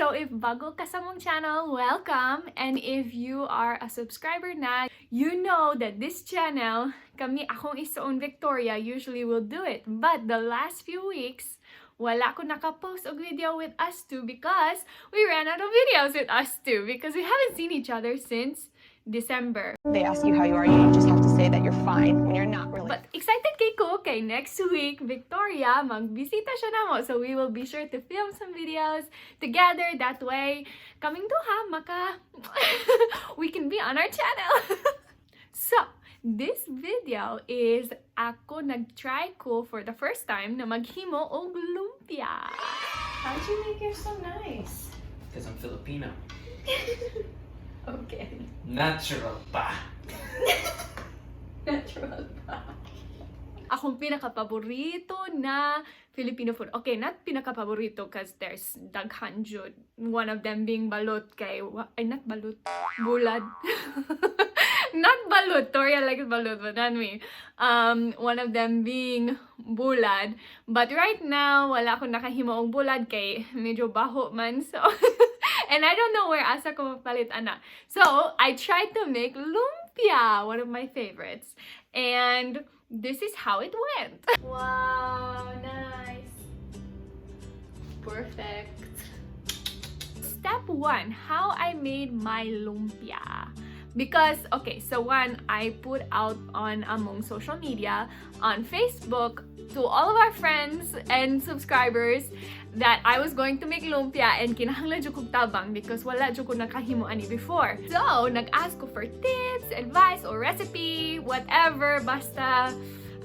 So if bago ka sa mong channel, welcome! And if you are a subscriber na, you know that this channel, akong isoon Victoria, usually will do it. But the last few weeks, wala ko nakapost og video with us two because we ran out of videos with us two because we haven't seen each other since December. They ask you how you are, you just have to say that you're fine when you're not really. But excited kay ko kay next week, Victoria, magbisita siya namo. So we will be sure to film some videos together. That way, kaming duha, we can be on our channel. So, this video is ako nag-try ko for the first time na maghimo og lumpia. How'd you make yours so nice? Because I'm Filipino. Okay. Natural pa. Natural pa. Akong pinaka-paborito na Filipino food. Okay, not pinaka-paborito because there's daghan jud. One of them being balot kay... not balot. Bulad. Not balot. Toria likes balot, but not me. One of them being bulad. But right now, wala akong nakahimo og bulad kay medyo baho man. So... And I don't know where asa ko mapalit ana. So, I tried to make lumpia, one of my favorites. And this is how it went. Wow, nice. Perfect. Step 1, how I made my lumpia. Because, okay, so one, I put out on among social media, on Facebook, to all of our friends and subscribers that I was going to make lumpia and kinahanglan jud kog tabang because wala jud ko nakahimo ani before. So, nag-ask ko for tips, advice, or recipe, whatever, basta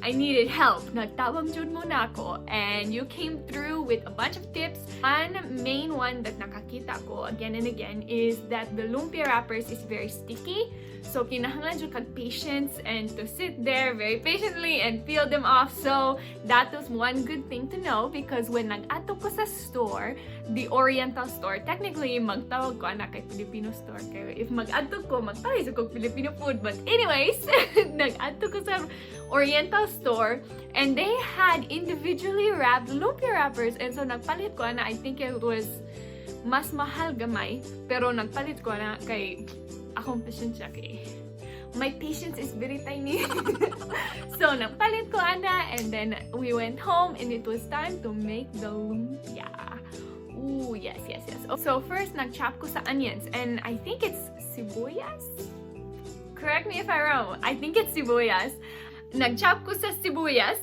I needed help. Nagtabang jud muna ako and you came through with a bunch of tips. One main one that nakakita ko again and again is that the lumpia wrappers is very sticky. So, kinahanglan jud kag patience and to sit there very patiently and peel them off. So, that was one good thing to know because when nag-ato ko sa store, the Oriental store, technically, magtawag ko anak kay Filipino store. Kaya if mag-ato ko, magpalis ko Filipino food. But anyways, nag-ato ko sa Oriental store and they had individually wrapped lumpia wrappers. And so, nagpalit ko na, I think it was mas mahal gamay. Pero nagpalit ko na kay akong pasensya kay my patience is very tiny. So, nagpalit ko ana and then we went home and it was time to make the lumpia. Ooh, yes. So, first, nag-chop ko sa onions and I think it's sibuyas? Correct me if I'm wrong. I think it's sibuyas. Nag-chop ko sa sibuyas.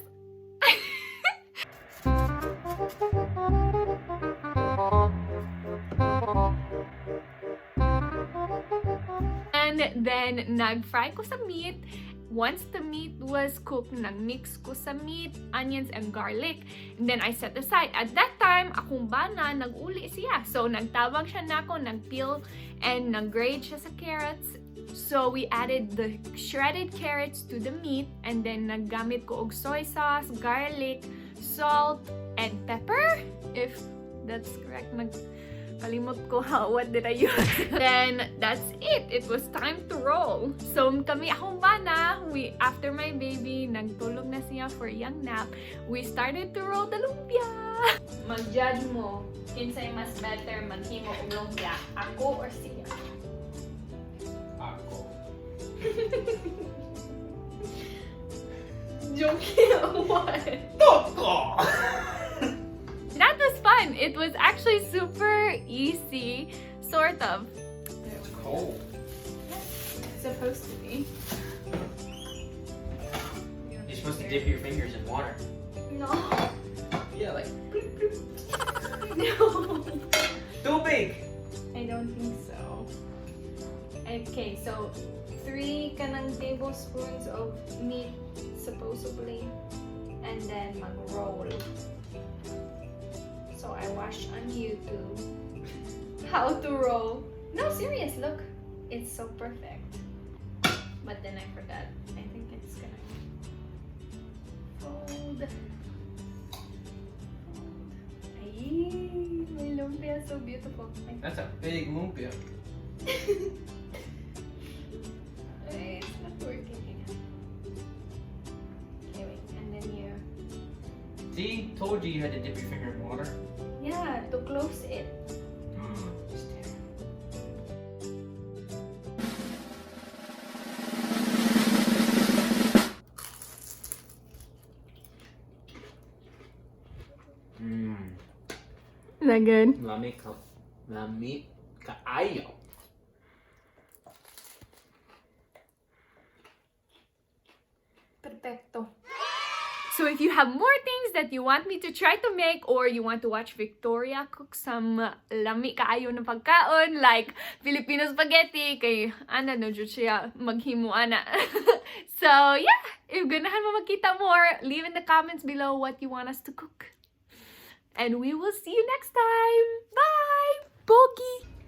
And then, nag-fry ko sa meat. Once the meat was cooked, nag-mix ko sa meat, onions, and garlic. And then, I set aside. At that time, akong bana, nag-uli siya. So, nagtabang siya na ako, nag-peel, and nag-grate siya sa carrots. So, we added the shredded carrots to the meat. And then, naggamit ko og soy sauce, garlic, salt, and pepper. If that's correct, kalimot ko what did I use. Then, that's it. It was time to roll. So, kami akong bana, after my baby, nagtulog na siya for a young nap, we started to roll the lumpia. Mag-judge mo, kinsay mas better maghimo og lumpia, ako or siya? Ako. Joking what? Toko! That was fun. It was actually super easy, sort of. It's cold. It's supposed to be. You're supposed to dip your fingers in water. No. Yeah, like... No. Too big! I don't think so. Okay, so 3 kanang tablespoons of meat, supposedly, and then mag-roll. So I watched on YouTube how to roll. No, serious, look. It's so perfect. But then I forgot. I think it's gonna fold. Ay, my lumpia is so beautiful. That's a big lumpia. Ay, it's not working. Okay, wait, and then you... See? Told you you had to dip your finger in water. Yeah, to close it. Mmm. Is that good? Lami kaayo. Perfecto. So if you have more things that you want me to try to make or you want to watch Victoria cook some lami kaayo na pagkaon like Filipino spaghetti kay ana no jud siya maghimo ana. So yeah, if ganahan mo magkita more, leave in the comments below what you want us to cook. And we will see you next time. Bye! Pogi!